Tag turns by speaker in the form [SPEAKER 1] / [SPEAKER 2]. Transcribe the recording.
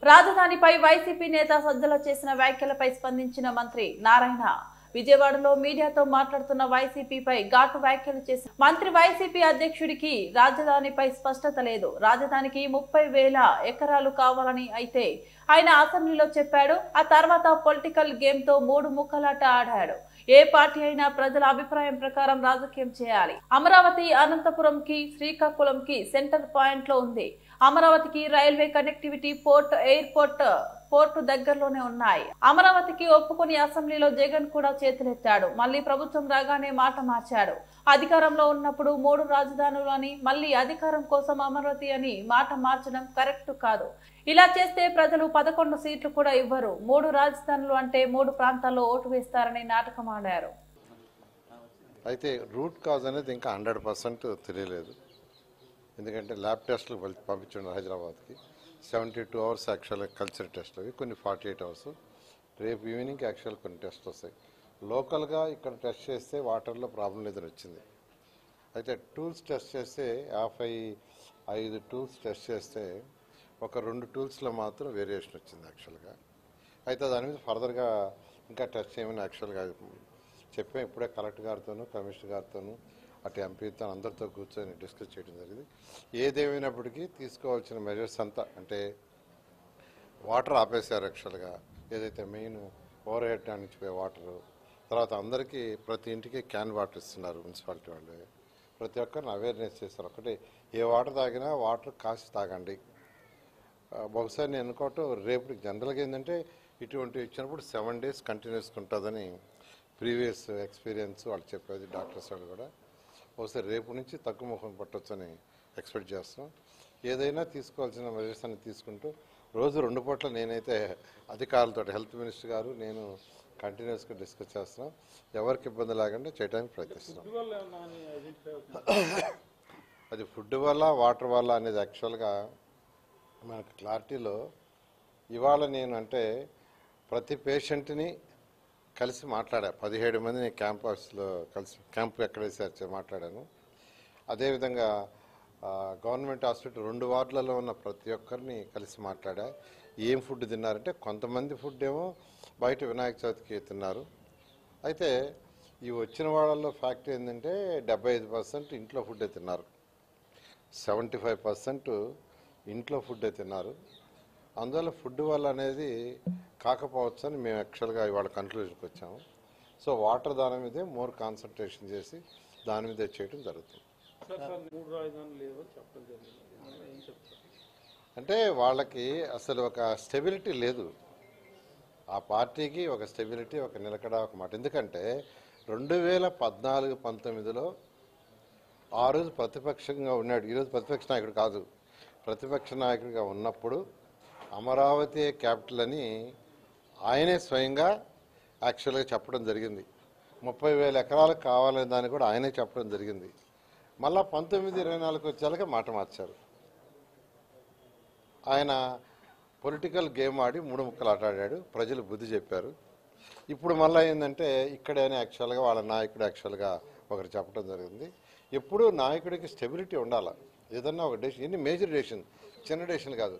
[SPEAKER 1] రాజధానిపై YCP నేత సజ్జల చేసిన వ్యాఖ్యలపై స్పందించిన మంత్రి నారాయణ విజయవాడలో మీడియాతో మాట్లాడుతున్న వైసీపీపై ఘాటు వ్యాఖ్యలు చేసిన మంత్రి వైసీపీ అధ్యక్షుడికి రాజధానిపై స్పష్టత లేదు. రాజధానికి 30,000 ఎకరాలు కావాలని అయితే ఆయన అసెంబ్లీలో చెప్పాడు. ఆ తర్వాత పొలిటికల్ గేమ్ తో 3 ముక్కలాట ఆడాడు. ఏ పార్టీ అయినా ప్రజల అభిప్రాయం ప్రకారం రాజకీయం చేయాలి. అమరావతి అనంతపురంకి, శ్రీకాకుళంకి సెంటర్ పాయింట్ లో ఉంది. అమరావతికి రైల్వే కనెక్టివిటీ, పోర్ట్, పోర్టు దగ్గరలోనే ఉన్నాయి. అమరావతికి ఒప్పుకొని అసెంబ్లీలో జగన్ కూడా చేతులెత్తాడు. మళ్ళీ ప్రభుత్వం రాగానే మాట మార్చాడు. అధికారంలో ఉన్నప్పుడు 3 రాజధానులు అని, మళ్ళీ అధికారం కోసం అమరావతి అని మాట మార్చడం కరెక్ట్ కాదు. ఇలా చేస్తే ప్రజలు 11 సీట్లు కూడా ఇవ్వరు. 3 రాజధానులు అంటే 3 ప్రాంతాల్లో ఓటు వేస్తారని నాటకం ఆడారు.
[SPEAKER 2] అయితే రూట్ కాజ్ అనేది ఇంకా 100% తెలియలేదు. ఎందుకంటే ల్యాబ్ టెస్ట్లు పంపించండి హైదరాబాద్కి. 72 అవర్స్ యాక్చువల్గా కల్చర్ టెస్ట్ అవి, కొన్ని 48 అవర్స్. రేపు ఈవినింగ్ యాక్చువల్ కొన్ని టెస్ట్ వస్తాయి. లోకల్గా ఇక్కడ టెస్ట్ చేస్తే వాటర్లో ప్రాబ్లం లేదని వచ్చింది. అయితే టూల్స్ టెస్ట్ చేస్తే 55 టూల్స్ టెస్ట్ చేస్తే ఒక 2 టూల్స్లో మాత్రం వేరియేషన్ వచ్చింది యాక్చువల్గా. అయితే దాని మీద ఫర్దర్గా ఇంకా టెస్ట్ చేయమని యాక్చువల్గా చెప్పాం. ఇప్పుడే కలెక్టర్ గారితోనూ, కమిషనర్ గారితోనూ, అటు ఎంపీతో అందరితో కూర్చొని డిస్కస్ చేయడం జరిగింది. ఏదేమైనప్పటికీ తీసుకోవాల్సిన మెజర్స్ అంతా, అంటే వాటర్ ఆపేశారు యాక్చువల్గా. ఏదైతే మెయిన్ ఓవర్ హెడ్ నుంచి పోయే వాటరు, తర్వాత అందరికీ ప్రతి ఇంటికి క్యాన్ వాటర్ ఇస్తున్నారు మున్సిపాలిటీ వాళ్ళు. ప్రతి ఒక్కరిని అవేర్నెస్ చేస్తారు. ఒకటి, ఏ వాటర్ తాగినా వాటర్ కాసి తాగండి. బహుశా నేను అనుకోవటం రేపు జనరల్గా ఏంటంటే ఇటువంటి ఇచ్చినప్పుడు 7 days కంటిన్యూస్గా ఉంటుందని ప్రీవియస్ ఎక్స్పీరియన్స్ వాళ్ళు చెప్పేది, డాక్టర్స్ వాళ్ళు కూడా. బహుశా రేపు నుంచి తక్కువ ముఖం పట్టొచ్చని ఎక్స్పెక్ట్ చేస్తున్నాం. ఏదైనా తీసుకోవాల్సిన మెజర్స్ అని తీసుకుంటూ రోజు 2 పూట్ల నేనైతే అధికారులతో, హెల్త్ మినిస్టర్ గారు, నేను కంటిన్యూస్గా డిస్కస్ చేస్తున్నాం. ఎవరికి ఇబ్బంది లేకుండా చేయడానికి ప్రయత్నిస్తున్నాం. అది ఫుడ్ వల్ల, వాటర్ వల్ల అనేది యాక్చువల్గా మనకు క్లారిటీలో ఇవాళ నేను అంటే ప్రతి పేషెంట్ని కలిసి మాట్లాడా. 17 మందిని క్యాంప్ ఆఫీస్లో కలిసి, క్యాంపు ఎక్కడ వేసారు మాట్లాడాను. అదేవిధంగా గవర్నమెంట్ హాస్పిటల్ 2 వార్డులలో ఉన్న ప్రతి ఒక్కరిని కలిసి మాట్లాడా. ఏం ఫుడ్ తిన్నారంటే కొంతమంది ఫుడ్ ఏమో బయట వినాయక చవితికి తిన్నారు. అయితే ఈ వచ్చిన వాళ్ళల్లో ఫ్యాక్ట్ ఏంటంటే 75% ఇంట్లో ఫుడ్డే తిన్నారు, 75% ఇంట్లో ఫుడ్డే తిన్నారు. అందువల్ల ఫుడ్ వల్ల అనేది కాకపోవచ్చు అని మేము యాక్చువల్గా ఇవాళ కన్క్లూజన్కి వచ్చాము. సో వాటర్ దాని మీదే మోర్ కాన్సన్ట్రేషన్ చేసి దాని మీదే చేయడం జరుగుతుంది. అంటే వాళ్ళకి అసలు ఒక స్టెబిలిటీ లేదు. ఆ పార్టీకి ఒక స్టెబిలిటీ, ఒక నిలకడ, ఒక మాట. ఎందుకంటే 2014-19లో ఆ రోజు ప్రతిపక్షంగా ఉన్నాడు. ఈరోజు ప్రతిపక్ష నాయకుడు కాదు. ప్రతిపక్ష నాయకుడిగా ఉన్నప్పుడు అమరావతి క్యాపిటల్ అని ఆయనే స్వయంగా యాక్చువల్గా చెప్పడం జరిగింది. 30,000 ఎకరాలు కావాలనే దాన్ని కూడా ఆయనే చెప్పడం జరిగింది. మళ్ళా 1924 వచ్చేలాగా మాట మార్చారు. ఆయన పొలిటికల్ గేమ్ ఆడి 3 ముక్కలు ఆడాడు. ప్రజలు బుద్ధి చెప్పారు. ఇప్పుడు మళ్ళీ ఏంటంటే ఇక్కడే యాక్చువల్గా వాళ్ళ నాయకుడు యాక్చువల్గా ఒకరు చెప్పడం జరిగింది. ఎప్పుడూ నాయకుడికి స్టెబిలిటీ ఉండాలి. ఏదన్నా ఒక డెసిషన్, ఎన్ని మేజర్ డెసిషన్, చిన్న డెసిషన్ కాదు.